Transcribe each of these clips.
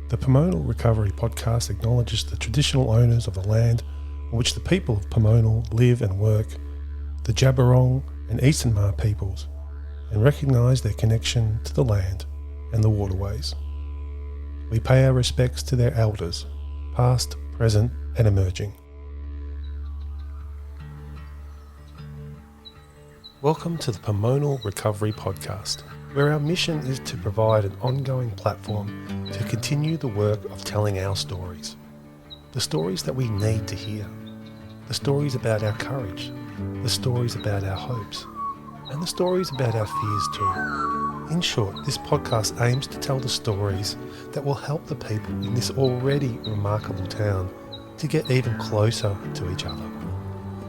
The Pomonal Recovery Podcast acknowledges the traditional owners of the land on which the people of Pomonal live and work, the Jabberong and Eastern Maar peoples, and recognise their connection to the land and the waterways. We pay our respects to their elders, past, present and emerging. Welcome to the Pomonal Recovery Podcast, where our mission is to provide an ongoing platform to continue the work of telling our stories. The stories that we need to hear. The stories about our courage. The stories about our hopes. And the stories about our fears too. In short, this podcast aims to tell the stories that will help the people in this already remarkable town to get even closer to each other.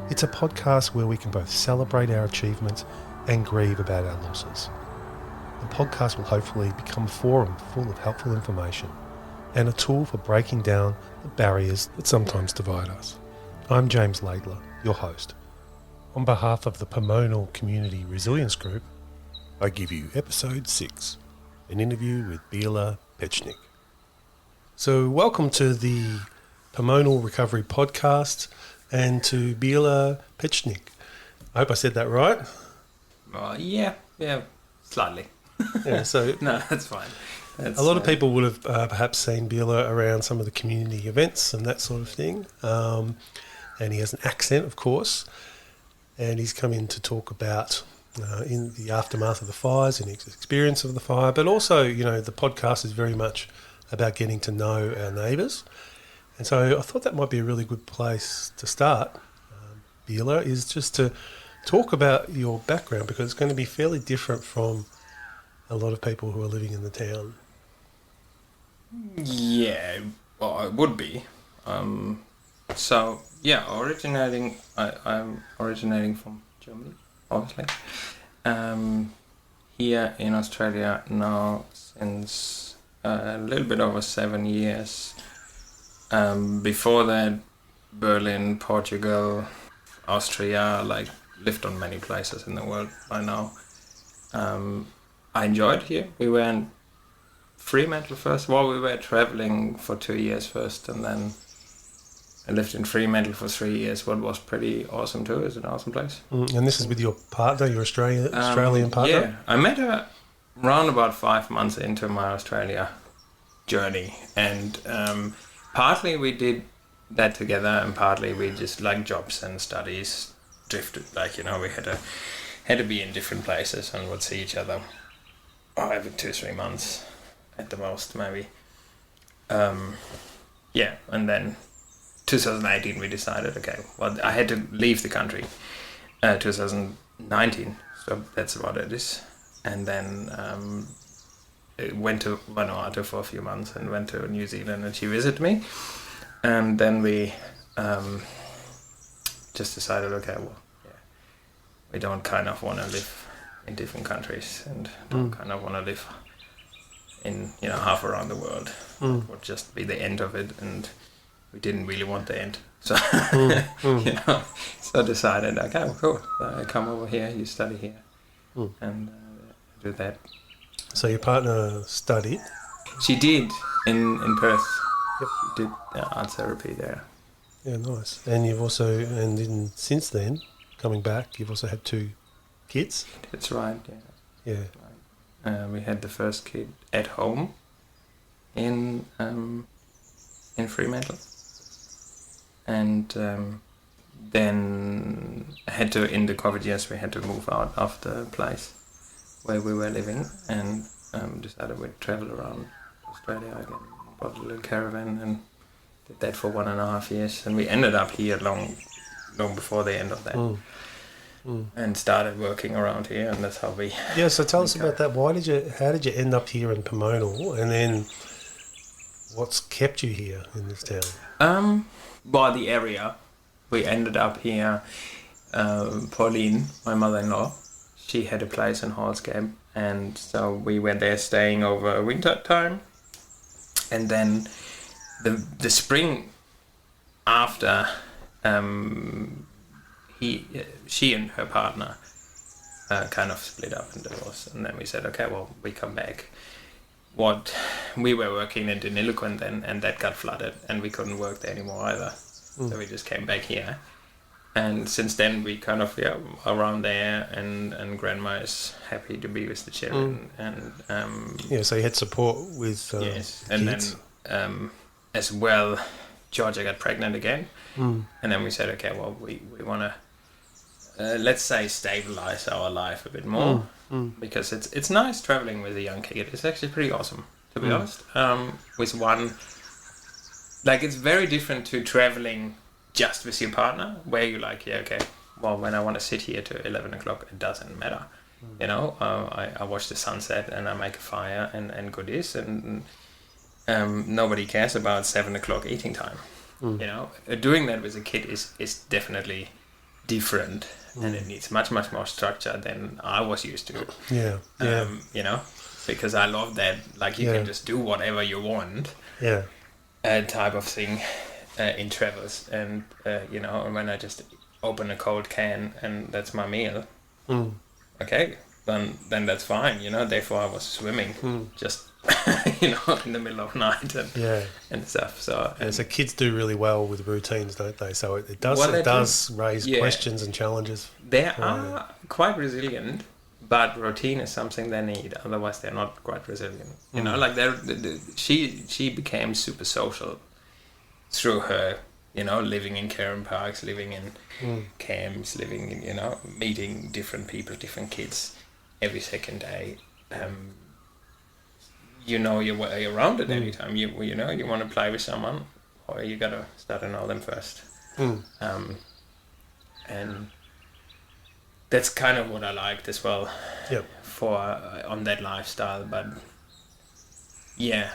It's a podcast where we can both celebrate our achievements and grieve about our losses. The podcast will hopefully become a forum full of helpful information and a tool for breaking down the barriers that sometimes divide us. I'm James Laidler, your host. On behalf of the Pomonal Community Resilience Group, I give you episode 6, an interview with Bela Pechnik. So welcome to the Pomonal Recovery Podcast and to Bela Pechnik. I hope I said that right. Yeah, slightly. Yeah, so no, that's fine. A lot of people would have perhaps seen Bela around some of the community events and that sort of thing. And he has an accent, of course. And he's come in to talk about in the aftermath of the fires and his experience of the fire. But also, you know, the podcast is very much about getting to know our neighbours. And so I thought that might be a really good place to start, Bela, is just to talk about your background, because it's going to be fairly different from a lot of people who are living in the town. Yeah, well, it would be. I'm originating from Germany, obviously. Here in Australia now since a little bit over 7 years. Before that, Berlin, Portugal, Austria, lived on many places in the world by now. I enjoyed here. We were in Fremantle first. Well, we were traveling for 2 years first, and then I lived in Fremantle for 3 years, what was pretty awesome too. It's an awesome place. And this is with your partner, your Australian partner? Yeah, I met her around about 5 months into my Australia journey, and partly we did that together, and partly we just jobs and studies drifted. We had to be in different places and would see each other every 2-3 months at the most, maybe. And then 2018 we decided, I had to leave the country 2019, so that's what it is. And then went to Vanuatu for a few months and went to New Zealand, and she visited me. And then we just decided, we don't kind of want to live in different countries and don't kind of want to live in, half around the world. It would just be the end of it, and we didn't really want the end. So, so decided, cool, I come over here, you study here, and do that. So your partner studied? She did in Perth. Yep. She did art therapy there. Yeah, nice. And you've also, since then, coming back, you've also had 2 kids? That's right, yeah. Yeah. We had the first kid at home in Fremantle. And then in the COVID years, we had to move out of the place where we were living, and decided we'd travel around Australia again. Bought a little caravan and did that for 1.5 years, and we ended up here long before the end of that, and started working around here, and that's how we. Yeah, so tell us about that. How did you end up here in Pomonal, and then what's kept you here in this town? By the area, we ended up here. Pauline, my mother-in-law, she had a place in Hallsgate, and so we were there staying over winter time. And then the spring after, she and her partner kind of split up and divorced, and then we said, we come back. what we were working in Deniliquin then, and that got flooded, and we couldn't work there anymore either. So we just came back here. And since then, we kind of around there, and grandma is happy to be with the children, and so you had support with yes, and kids. then as well, Georgia got pregnant again, and then we said, okay, well, we want to let's say stabilize our life a bit more, because it's nice traveling with a young kid. It's actually pretty awesome, to be honest. With one, like, it's very different to traveling just with your partner, where you're like, yeah, okay, well, when I want to sit here to 11 o'clock, it doesn't matter. You know, I watch the sunset and I make a fire and goodies, and nobody cares about 7 o'clock eating time. You know, doing that with a kid is definitely different, and it needs much more structure than I was used to. You know, because I love that, like, you can just do whatever you want. Type of thing. In travels, and you know, and when I just open a cold can and that's my meal, okay, then that's fine, you know. Therefore, I was swimming just you know, in the middle of night and stuff. So so kids do really well with routines, don't they? So it does raise questions and challenges. They are quite resilient, but routine is something they need. Otherwise, they're not quite resilient. You know, like she became super social through her, you know, living in Karen parks, living in camps, living in, you know, meeting different people, different kids every second day. You know your way around it every time. You know, you want to play with someone, or you got to start to know them first. And that's kind of what I liked as well for on that lifestyle. But yeah,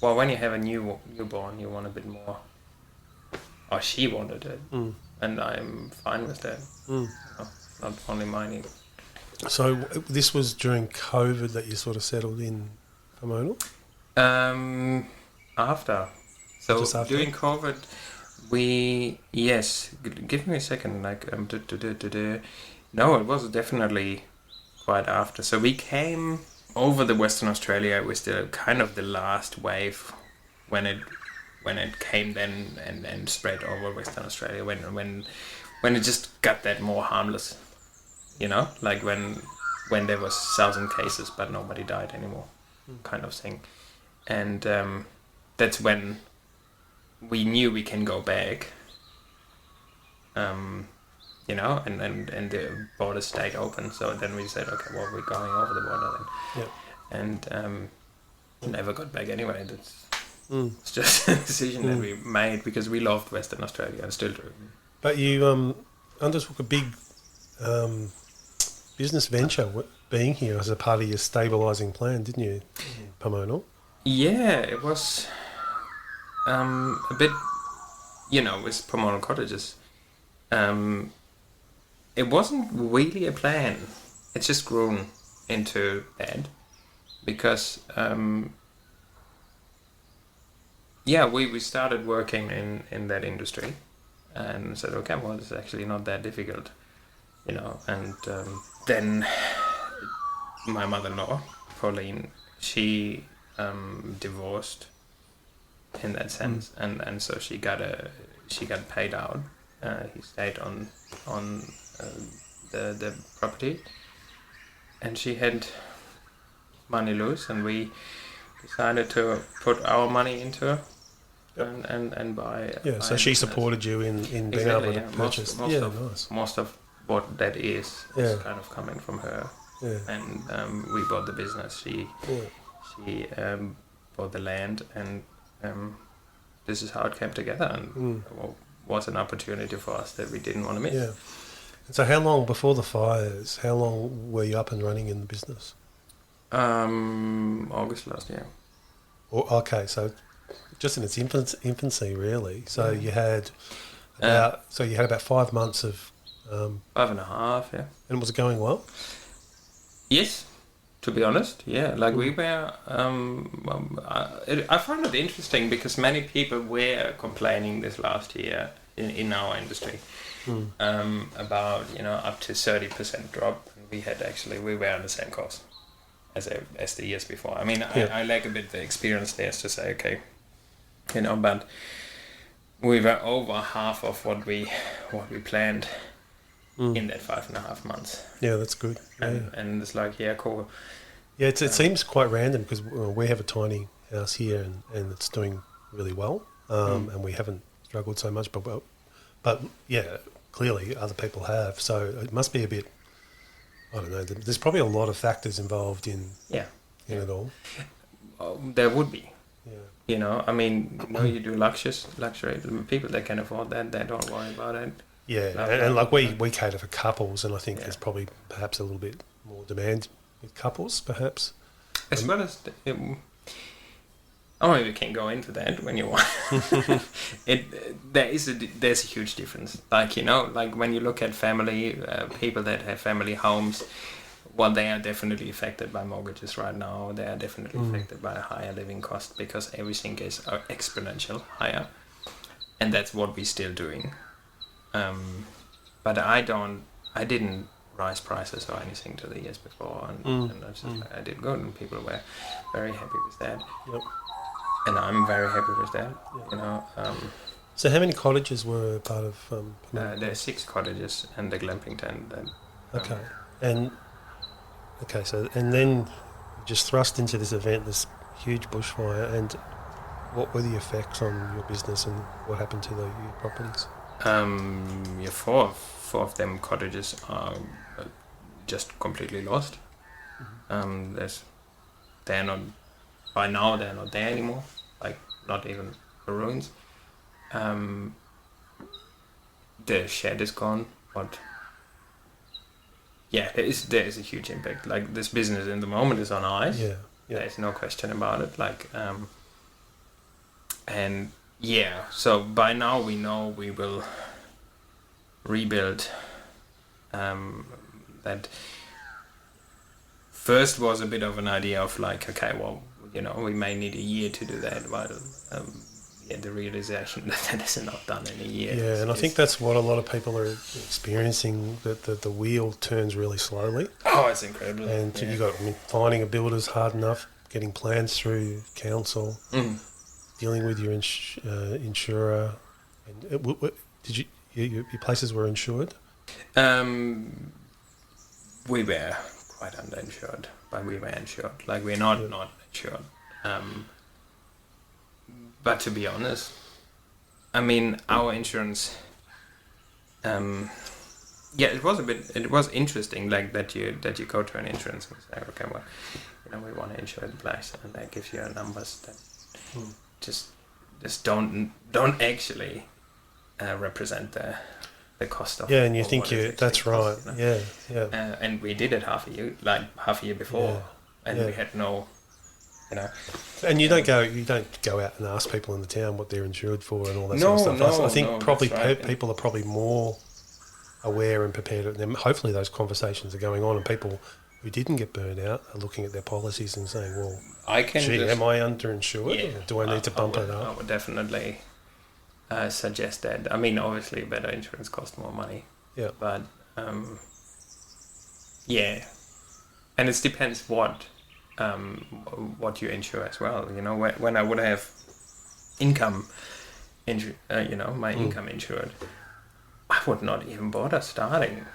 well, when you have a newborn, you want a bit more. Or she wanted it, and I'm fine with that. You know, not only my need. So this was during COVID that you sort of settled in Pomonal? After. So Just after? during COVID, give me a second. Like no, it was definitely quite after. So we came over the Western Australia with the kind of the last wave when it came then and spread over Western Australia when it just got that more harmless, you know, like when there was 1,000 cases but nobody died anymore, kind of thing. And that's when we knew we can go back, you know, and the borders stayed open. So then we said, okay, well, we're going over the border then. And never got back anyway. It's just a decision that we made because we loved Western Australia and still do. But you undertook a big business venture being here as a part of your stabilising plan, didn't you, Pomonal? Yeah, it was a bit, you know, with Pomonal Cottages. It wasn't really a plan. It's just grown into that because, we started working in that industry and said, okay, well, it's actually not that difficult, you know. And then my mother-in-law, Pauline, she divorced in that sense, and so she got paid out. He stayed on the property, and she had money loose, and we decided to put our money into her and buy. Yeah, so she supported you in being able to purchase. Most of what that is kind of coming from her. Yeah. And we bought the business. She bought the land, and this is how it came together, and was an opportunity for us that we didn't want to miss. Yeah. So how long before the fires, how long were you up and running in the business? August last year. Okay, so just in its infancy, really. So you had about 5 months of 5.5, yeah. And was it going well? Yes, to be honest, yeah. Like we were, I found it interesting because many people were complaining this last year in our industry about, you know, up to 30% drop. We were on the same course. as the years before. I mean, I lack a bit the experience there to say, okay, but we were over half of what we planned in that 5.5 months. Yeah, that's good. And it's like, yeah, cool. Yeah, it seems quite random because we have a tiny house here and it's doing really well, and we haven't struggled so much, but yeah, clearly other people have. So it must be a bit, I don't know, there's probably a lot of factors involved in it all. There would be. Yeah. I mean, you do luxury. People that can afford that, they don't worry about it. Yeah, and like we cater for couples, and I think there's probably perhaps a little bit more demand with couples, perhaps. As well as, you can go into that when you want. There's a huge difference. Like, like when you look at family, people that have family homes, well, they are definitely affected by mortgages right now. They are definitely affected by a higher living cost because everything is exponential higher. And that's what we're still doing. But I didn't rise prices or anything to the years before. And I did good, and people were very happy with that. Yep. And I'm very happy with that, So how many cottages were part of... there are 6 cottages and the glamping tent. Okay. And then you just thrust into this event, this huge bushfire, and what were the effects on your business and what happened to your properties? Four of them cottages are just completely lost. By now they're not there anymore, like not even the ruins. The shed is gone, but there is a huge impact. Like, this business in the moment is on ice. Yeah. There's no question about it. Like, so by now we know we will rebuild. That first was a bit of an idea of like, okay, well, we may need a year to do that, while the realization that is not done in a year. Yeah, and I think that's what a lot of people are experiencing, that the wheel turns really slowly. Oh, it's incredible. And finding a builder's hard enough, getting plans through council, dealing with your insurer. And did your places were insured? We were quite underinsured, but we were insured. Like, we're not insured. But to be honest, I mean, our insurance, it was interesting, like that you go to an insurance and say, okay, well, we want to insure the place, and that gives you numbers that just don't actually represent the cost of. Yeah, and you think that's right. Cost, Yeah. And we did it half a year before, and we had no. And you don't go out and ask people in the town what they're insured for and all that sort of stuff. I think probably people are probably more aware and prepared, and hopefully those conversations are going on, and people who didn't get burned out are looking at their policies and saying, well, am I underinsured? Yeah, or do I need to bump it up? I would definitely suggest that. I mean, obviously better insurance costs more money. Yeah. But and it depends what you insure as well. When I would have income, my income insured, I would not even bother starting.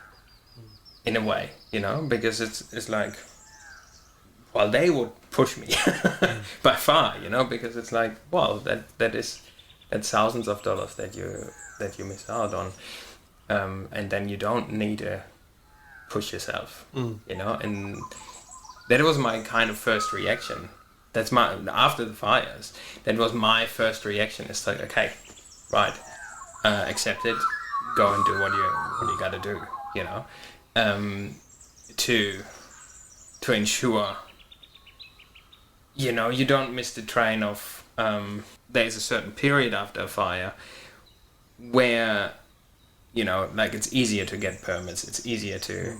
In a way, because it's like, well, they would push me by far, because it's like, well, that's thousands of dollars that you miss out on, and then you don't need to push yourself, and that was my kind of first reaction. After the fires, that was my first reaction. It's like, okay, right, accept it, go and do what you got to do, to ensure, you don't miss the train of, there's a certain period after a fire where, like, it's easier to get permits, it's easier to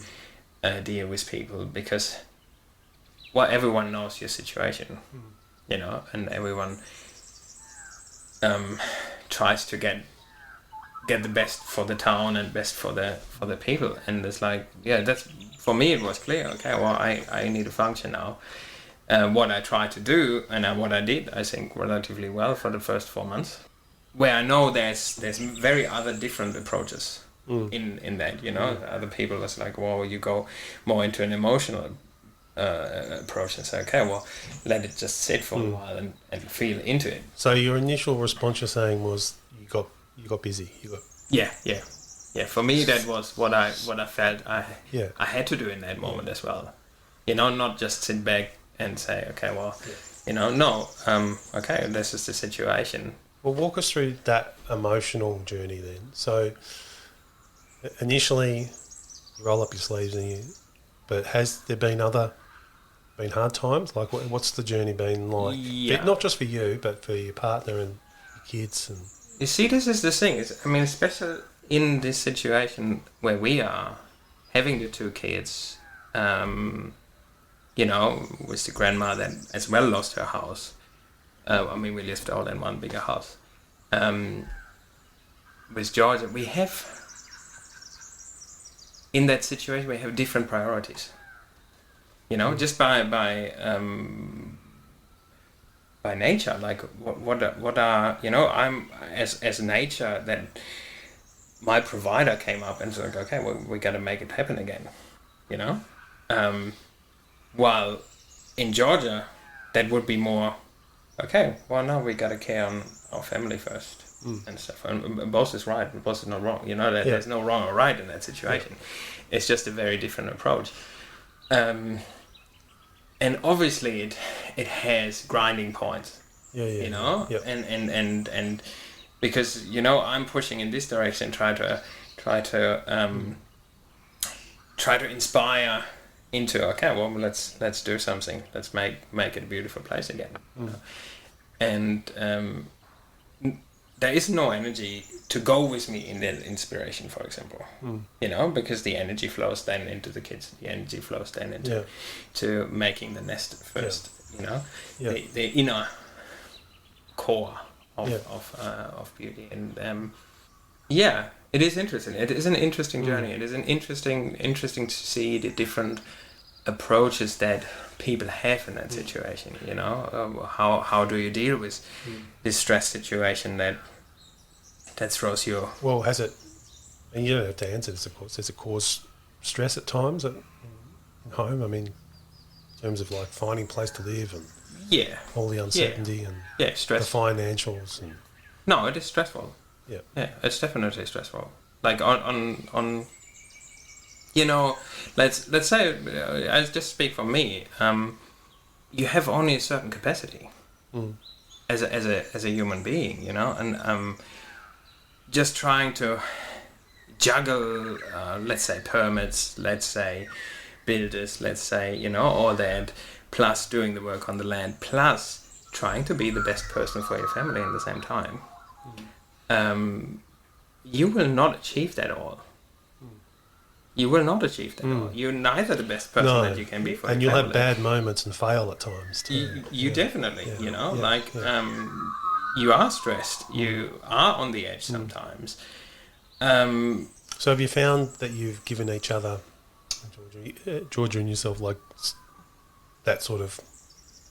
deal with people, because, well, everyone knows your situation, and everyone tries to get get the best for the town and best for the people. And it's like, yeah, that's, for me it was clear, okay, well, I need to function now. What I tried to do, and what I did, I think, relatively well for the first 4 months, where I know there's very other different approaches in that, you know. Other people is like, well, you go more into an emotional approach and say, okay, well, let it just sit for a while and feel into it. So your initial response, you're saying, was you got busy. Yeah. For me, that was what I felt I had to do in that moment as well. You know, not just sit back and say, okay, well, you know, no, okay, this is the situation. Well, walk us through that emotional journey then. So initially, you roll up your sleeves, but has there been hard times? Like, what's the journey been like? Yeah. Not just for you, but for your partner and your kids. And you see, this is the thing. I mean, especially in this situation where we are having the 2 kids, you know, with the grandma that as well lost her house. I mean, we lived all in one bigger house. With Georgia, we have, in that situation, we have different priorities. You know, just by nature, like what are, you know, I'm as nature that my provider came up and said, okay, well, we got to make it happen again, you know. While in Georgia, that would be more, okay, well, now we got to care on our family first and stuff. And both is right, both is not wrong. You know, that there's no wrong or right in that situation. Yeah. It's just a very different approach. And obviously it has grinding points. You know, and because, you know, I'm pushing in this direction, try to inspire into, okay, well, let's do something. Let's make it a beautiful place again. You know? And there is no energy to go with me in the inspiration, for example. You know, because the energy flows then into the kids. The energy flows then into to making the nest first. You know, the inner core of beauty. And it is interesting. It is an interesting journey. It is an interesting to see the different approaches that people have in that situation. You know, how do you deal with this stress situation that throws you? Well, has it? And you don't have to answer this, of course. Does it cause stress at times at home? I mean, in terms of like finding a place to live and all the uncertainty and stress. The financials. And no, it is stressful. Yeah, it's definitely stressful. Like on you know, let's say, I just speak for me. You have only a certain capacity as a human being, you know, and just trying to juggle, let's say permits, let's say builders, let's say, you know, all that, plus doing the work on the land, plus trying to be the best person for your family at the same time. You will not achieve that all. You will not achieve that all. You're neither the best person that you can be for your family. And you'll have bad moments and fail at times too. You definitely, you know, you are stressed. You are on the edge sometimes. So have you found that you've given each other, Georgia and yourself, like that sort of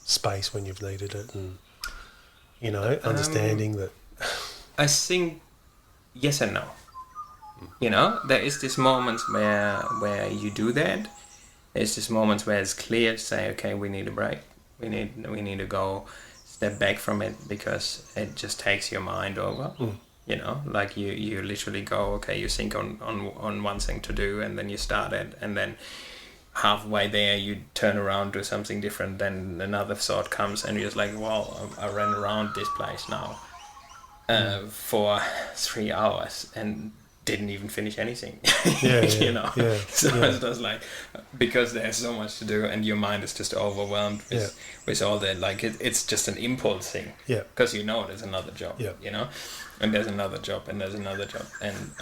space when you've needed it, and, you know, understanding that? I think yes and no. You know, there is this moments where you do that. There's this moments where it's clear to say, okay, we need a break. We need to go step back from it because it just takes your mind over. You know, like you literally go, okay, you think on one thing to do, and then you start it, and then halfway there you turn around, do something different, then another thought comes, and you're just like, well, I ran around this place now for 3 hours and didn't even finish anything. You know, so it's just like, because there's so much to do and your mind is just overwhelmed with all that, like it's just an impulse thing, because you know there's another job, you know, and there's another job and there's another job, and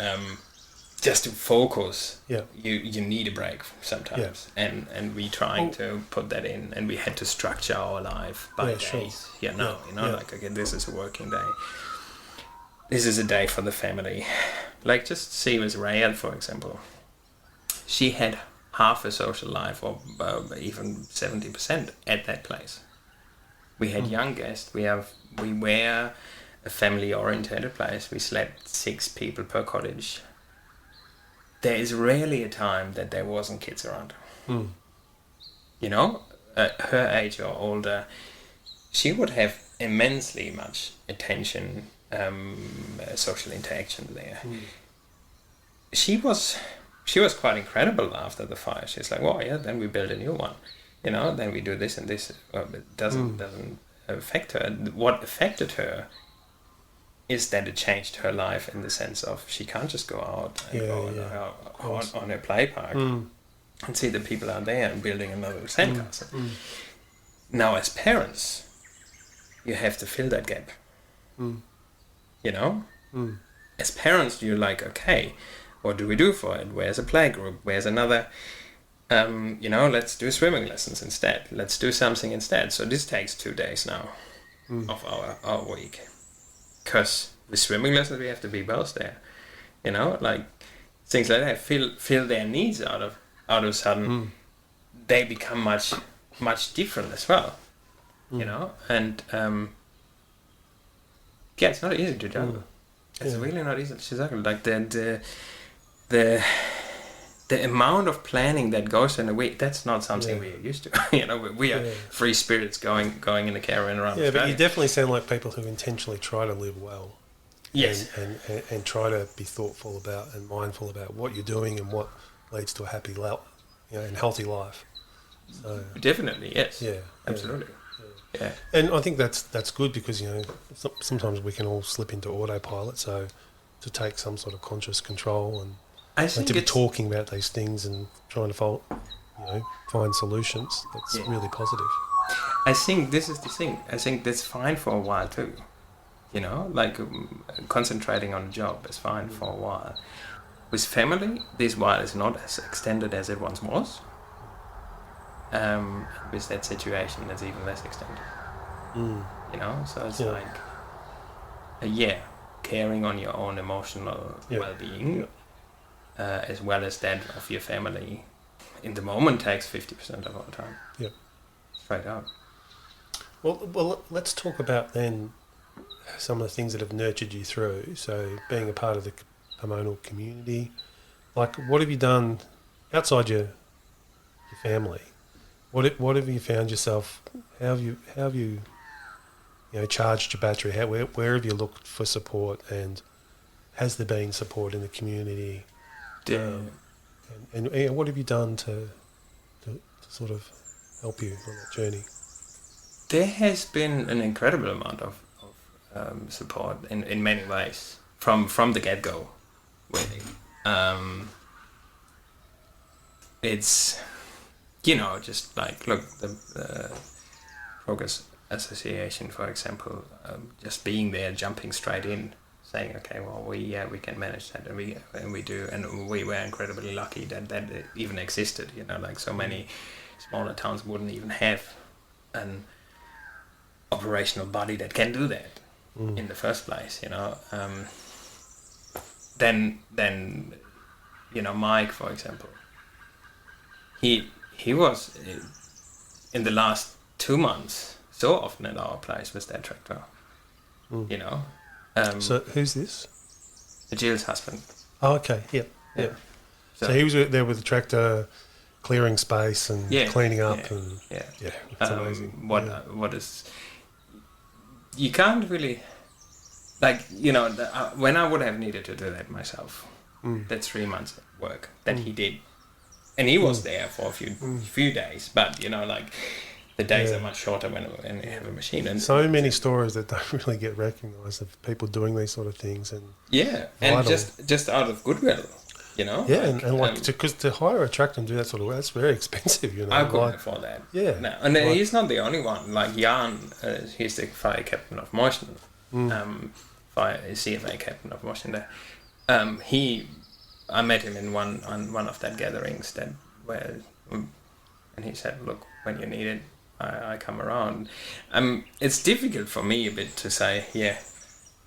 just to focus, you need a break sometimes, and we trying to put that in, and we had to structure our life by days. Like, okay, this is a working day. this is a day for the family. Like, just see with Rael, for example. She had half a social life, or even 70% at that place. We had young guests. We were a family-oriented place. We slept 6 people per cottage. There is rarely a time that there wasn't kids around. You know, at her age or older, she would have immensely much attention, social interaction there. She was quite incredible after the fire. She's like, well, yeah, then we build a new one. You know, then we do this and this. It doesn't affect her. What affected her is that it changed her life in the sense of she can't just go out and on a play park and see the people out there and building another sandcastle. Now, as parents, you have to fill that gap. You know? As parents, you're like, okay, what do we do for it? Where's a play group? Where's another... you know, let's do swimming lessons instead. Let's do something instead. So this takes 2 days now of our week. Because with swimming lessons, we have to be both there. You know, like things like that. Fill their needs out of a sudden. They become much different as well. You know, and it's not easy to juggle. It's really not easy to juggle. Like the amount of planning that goes in a week, that's not something we're used to. You know, we are free spirits going in a caravan around Australia. But you definitely sound like people who intentionally try to live well. Yes. And try to be thoughtful about and mindful about what you're doing and what leads to a happy, and healthy life. So, definitely, yes. Yeah. Absolutely. Yeah. And I think that's good because, you know, sometimes we can all slip into autopilot, so to take some sort of conscious control and to be talking about these things and trying to find solutions, that's really positive. I think this is the thing. I think that's fine for a while too. You know, like concentrating on a job is fine for a while. With family, this while is not as extended as it once was. With that situation, it's even less extended. You know, so it's like, caring on your own emotional well-being. As well as that of your family, in the moment takes 50% of our time. Yeah, straight out. Well, let's talk about then some of the things that have nurtured you through. So, being a part of the Pomonal community, like what have you done outside your family? What have you found yourself? How have you charged your battery? Where have you looked for support, and has there been support in the community? And what have you done to sort of help you on that journey? There has been an incredible amount of support in many ways from the get-go, really. It's, just like, look, the Progress Association, for example, just being there, jumping straight in, saying, okay, well, we can manage that, and we do, and we were incredibly lucky that it even existed. Like so many smaller towns wouldn't even have an operational body that can do that in the first place. Then Mike, for example, he was in the last 2 months so often at our place with that tractor. So who's this? Jill's husband. Oh, okay. Yeah. So he was there with the tractor, clearing space and cleaning up it's amazing. What is? You can't really, when I would have needed to do that myself, that's 3 months work that he did, and he was there for a few days, but the days are much shorter when you have a machine. And so many stories that don't really get recognised of people doing these sort of things. And and just out of goodwill, because to hire a tractor and do that sort of work, that's very expensive, I couldn't afford that. Yeah. No, and he's not the only one. Like Jan, he's the fire captain of Moschen, CFA captain of Moschen there. I met him in one of that gatherings and he said, look, when you need it, I come around. It's difficult for me a bit to say,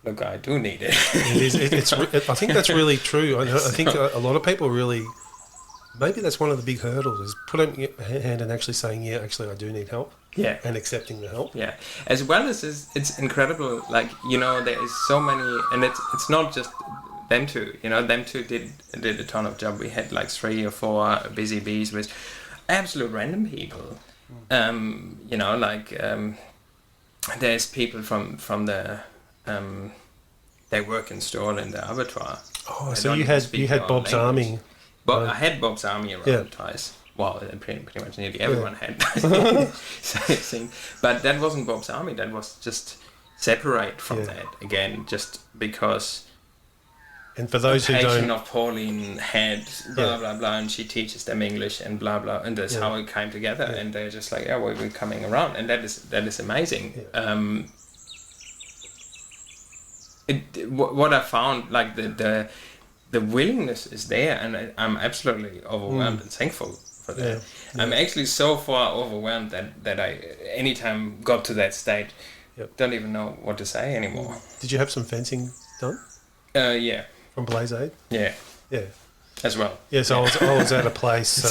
look, I do need it. It is. I think that's really true. I think a lot of people really. Maybe that's one of the big hurdles is putting your hand and actually saying, yeah, actually I do need help. Yeah. And accepting the help. Yeah. As well as it's incredible, like, you know, there is so many, and it's not just them two, you know, them two did a ton of job. We had like 3 or 4 busy bees with absolute random people. You know, like, there's people from the, they work in store in the abattoir. Oh, so you had Bob's Army. Well, I had Bob's Army around twice. Well, pretty much nearly everyone had. But that wasn't Bob's Army. That was just separate from that again, just because. And for those who don't, patient of Pauline had blah blah blah, and she teaches them English and blah blah, and that's how it came together. And they're just like, yeah, well, we're coming around, and that is amazing. Yeah. What I found, like the willingness is there, and I'm absolutely overwhelmed and thankful for that. Yeah. I'm actually so far overwhelmed that I, anytime got to that state, don't even know what to say anymore. Did you have some fencing done? Yeah. From Blaze Aid? Yeah. Yeah. As well. Yeah, so I was at a place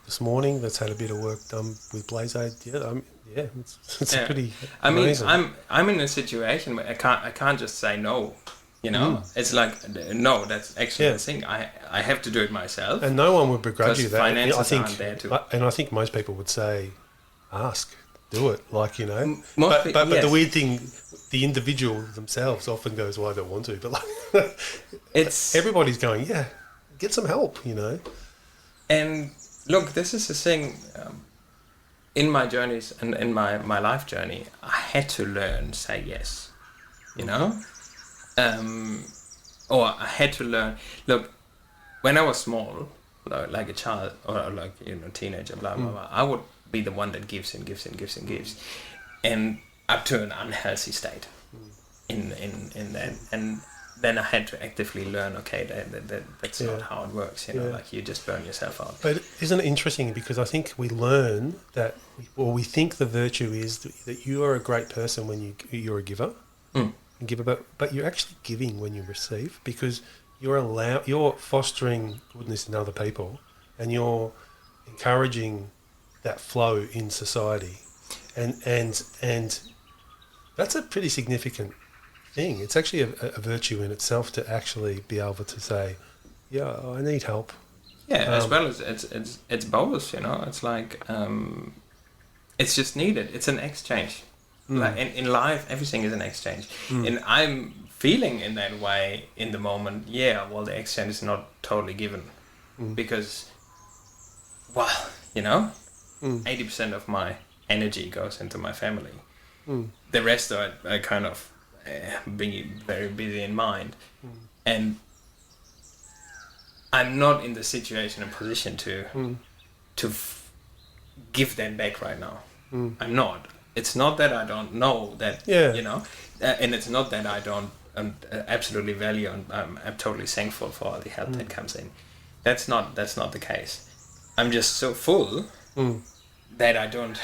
this morning that's had a bit of work done with Blaze Aid. Yeah, it's pretty amazing. I mean, I'm in a situation where I can't just say no. You know, it's like, no, that's actually the thing. I have to do it myself. And no one would begrudge you that. Finances aren't there to. And I think most people would say, ask, do it. Like, you know. But the weird thing, the individual themselves often goes, well, I don't want to. But like, everybody's going, yeah, get some help, you know. And look, this is the thing. In my journeys and in my life journey, I had to learn say yes, you know. Or I had to learn. Look, when I was small, like a child or like, you know, teenager, blah blah blah, I would be the one that gives and gives and gives and gives, and up to an unhealthy state in that. And then I had to actively learn. Okay, that's not how it works. You know, like you just burn yourself out. But isn't it interesting, because I think we learn that, or we think the virtue is that you are a great person when you're a giver. And give but you're actually giving when you receive, because you're fostering goodness in other people, and you're encouraging that flow in society, and that's a pretty significant thing. It's actually a virtue in itself to actually be able to say, yeah, I need help. Yeah, as well as it's both. You know, it's like it's just needed. It's an exchange. Like in life, everything is an exchange, and I'm feeling in that way in the moment. Yeah, well, the exchange is not totally given, because, well, you know, 80% of my energy goes into my family. The rest of it, I kind of being very busy in mind, and I'm not in the situation and position to give that back right now. I'm not. It's not that I don't know that, you know, and it's not that I don't absolutely value, and I'm totally thankful for all the help that comes in. That's not the case. I'm just so full that I don't,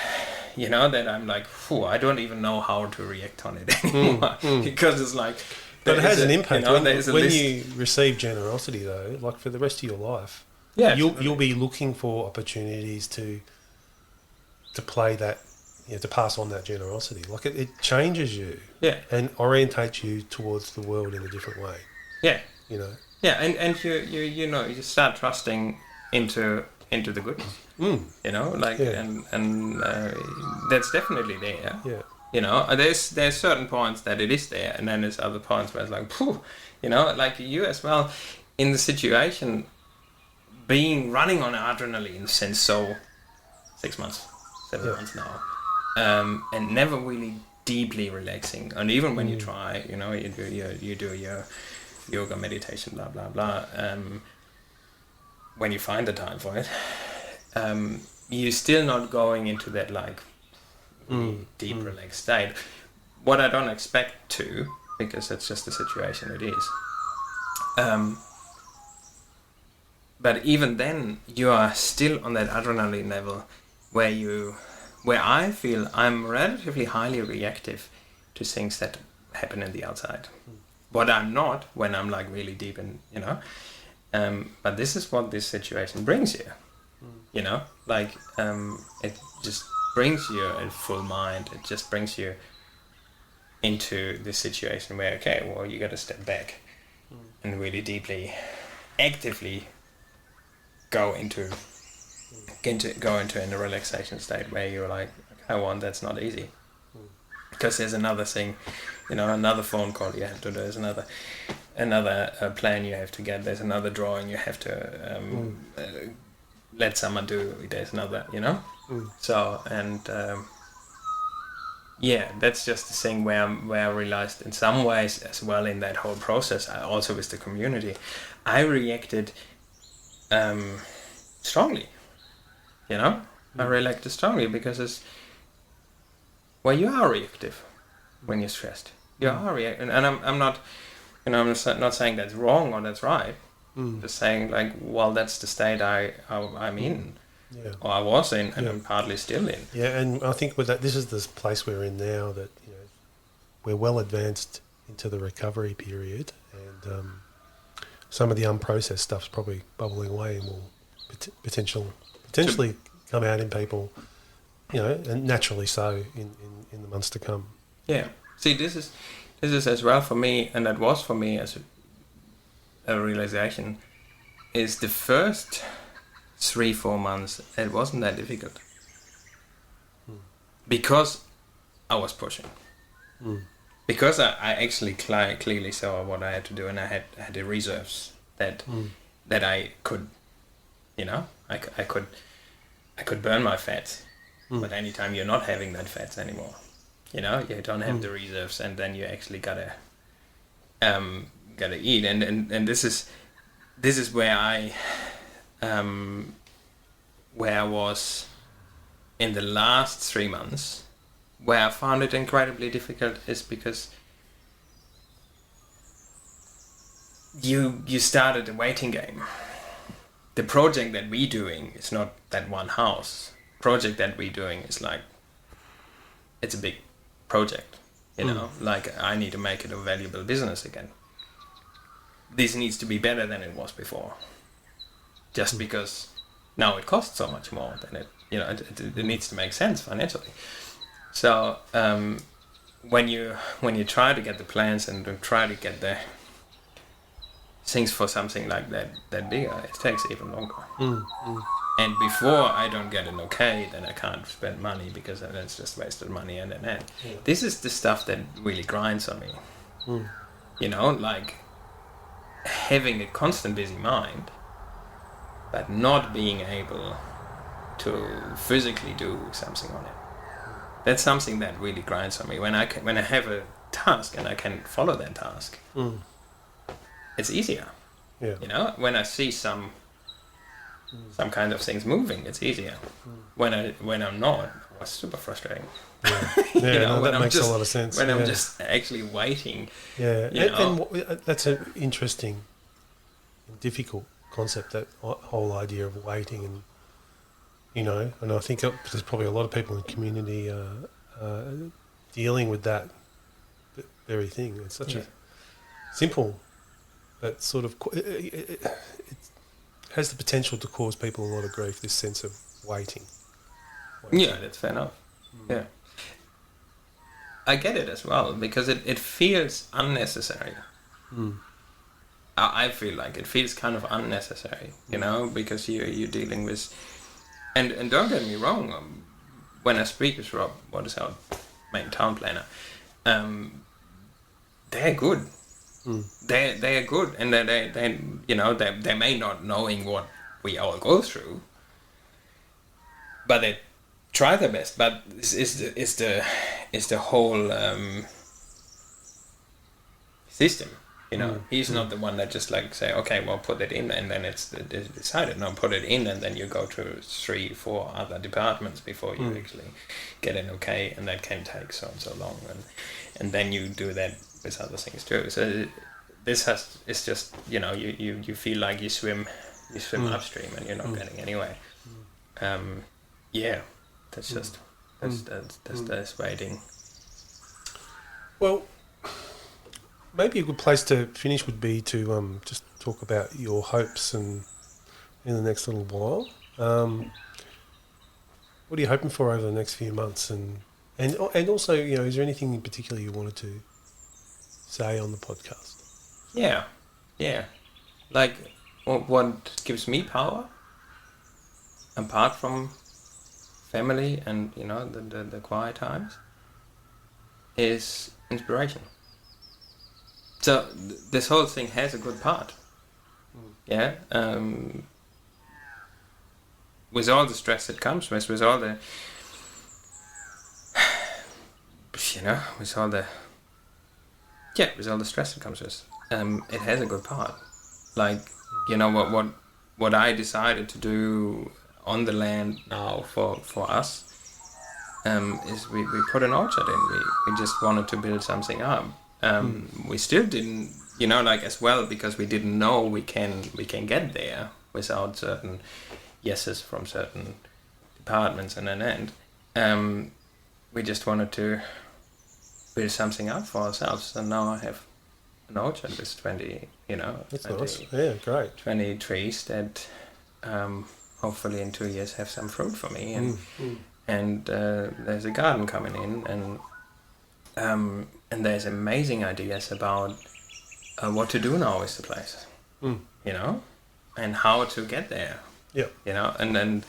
you know, that I'm like, I don't even know how to react on it anymore, because it's like. But it has an impact. You know, when you receive generosity, though, like for the rest of your life, you'll be looking for opportunities to play that. You know, to pass on that generosity. Like it changes you and orientates you towards the world in a different way. Yeah. You know? Yeah, and you know, you start trusting into the goodness. You know, like and that's definitely there. Yeah. You know, there's certain points that it is there, and then there's other points where it's like, you know, like you as well, in the situation, running on adrenaline since 6 months, 7 months now. And never really deeply relaxing. And even when you try, you know, you do your yoga, meditation, blah blah blah. When you find the time for it, you're still not going into that like deep relaxed state. What I don't expect to, because that's just the situation it is. But even then, you are still on that adrenaline level where I feel I'm relatively highly reactive to things that happen in the outside. What I'm not when I'm like really deep in, but this is what this situation brings you, like it just brings you a full mind. It just brings you into this situation where, okay, well, you got to step back and really deeply, actively go into in a relaxation state where you're like, okay, that's not easy. Because there's another thing, another phone call you have to do. There's another plan you have to get. There's another drawing you have to let someone do. There's another, So, and that's just the thing where I realized in some ways as well in that whole process, also with the community, I reacted strongly. I reacted strongly because you are reactive when you're stressed. You are reactive, and I'm not, I'm not saying that's wrong or that's right. Just saying that's the state I'm in, or I was in, and I'm partly still in. Yeah, and I think with that, this is the place we're in now that we're well advanced into the recovery period, and some of the unprocessed stuff's probably bubbling away and will potentially come out in people. And naturally so in the months to come. Yeah. See, this is as well for me, and that was for me as a realization, is the first 3-4 months, it wasn't that difficult. Because I was pushing. Because I actually clearly saw what I had to do, and I had the reserves that I could, I could burn my fat. But anytime you're not having that fats anymore, you don't have the reserves, and then you actually gotta eat, and this is where I was in the last 3 months, where I found it incredibly difficult, is because you started a waiting game. The project that we're doing is not that one house. Project that we're doing is it's a big project, I need to make it a valuable business again. This needs to be better than it was before, just because now it costs so much more than it, it needs to make sense financially. So when you try to get the plans and try to get the things for something like that bigger, it takes even longer. And before I don't get an okay, then I can't spend money, because then it's just wasted money. And this is the stuff that really grinds on me. Having a constant busy mind, but not being able to physically do something on it. That's something that really grinds on me. When I have a task and I can follow that task, it's easier. Yeah. When I see some kind of things moving, it's easier. When I'm not, it's super frustrating. Yeah, that makes a lot of sense. When I'm just actually waiting. Yeah, and that's an interesting and difficult concept, that whole idea of waiting, and and I think there's probably a lot of people in the community dealing with that very thing. It's such a simple, but sort of it has the potential to cause people a lot of grief, this sense of waiting. Yeah, that's fair enough. Yeah. I get it as well, because it feels unnecessary. I feel like it feels kind of unnecessary, because you're dealing with... And don't get me wrong, when I speak with Rob, what is our main town planner, they're good. They are good, and they may not knowing what we all go through, but they try their best. But this is the whole system. He's not the one that just say, okay, well, put it in, and then it's decided. No, put it in, and then you go to 3-4 other departments before you actually get an okay, and that can take so and so long, and then you do that with other things too. So it's just you feel like you swim upstream and you're not getting anywhere. That's waiting. Well, maybe a good place to finish would be to just talk about your hopes and in the next little while. What are you hoping for over the next few months? And also, is there anything in particular you wanted to say on the podcast? Yeah. Like, what gives me power, apart from family and, the quiet times, is inspiration. So this whole thing has a good part. Yeah. With all the stress that comes with all the, with all the stress that comes with, it has a good part. Like, what I decided to do on the land now for us, is we put an orchard in. We just wanted to build something up. We still didn't, as well, because we didn't know we can get there without certain yeses from certain departments and an end. We just wanted to build something up for ourselves, and now I have an orchard with 20, That's nice. Yeah, great. 20 trees that hopefully in 2 years have some fruit for me, and there's a garden coming in, and there's amazing ideas about what to do now with the place, and how to get there. Yeah. And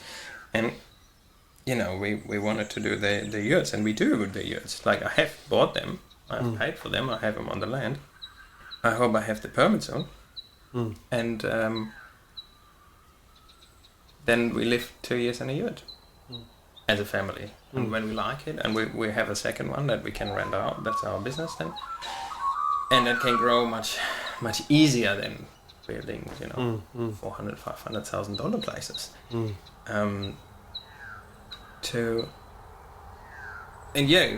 we wanted to do the yurts, and we do the yurts. Like, I have bought them, I've paid for them, I have them on the land. I hope I have the permit soon. And then we live 2 years in a yurt as a family. And when we like it, and we have a second one that we can rent out, that's our business then. And it can grow much, much easier than building, $400,000, $500,000 places.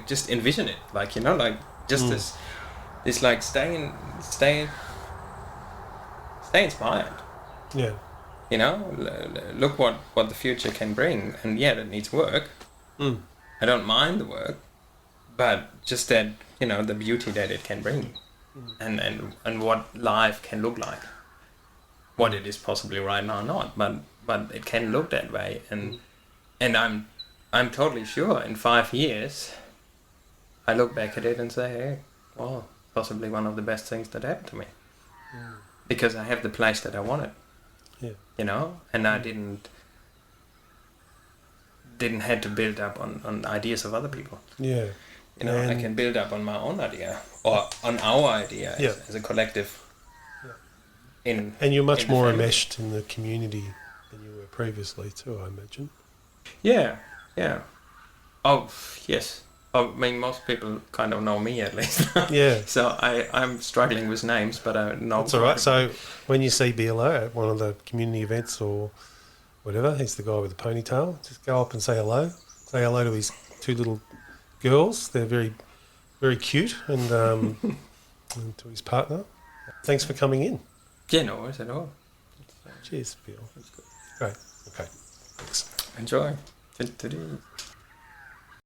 Just envision it, this like stay inspired. Yeah. Look what the future can bring, and that needs work. I don't mind the work, but just that, the beauty that it can bring, and what life can look like. What it is possibly right now not, but it can look that way, and I'm totally sure in 5 years I look back at it and say, hey, well, possibly one of the best things that happened to me, because I have the place that I wanted. And I didn't have to build up on ideas of other people. I can build up on my own idea, or on our idea as a collective. And you're much more enmeshed in the community than you were previously too, I imagine. Yeah. Oh, yes. I mean, most people kind of know me, at least. Yeah. So I'm struggling with names, but I know. That's all right. So when you see BLO at one of the community events or whatever, he's the guy with the ponytail, just go up and say hello. Say hello to his 2 little girls. They're very, very cute, and and to his partner. Thanks for coming in. Yeah, no worries at all. Cheers, Bill. That's good. Great. Okay. Thanks. Enjoy.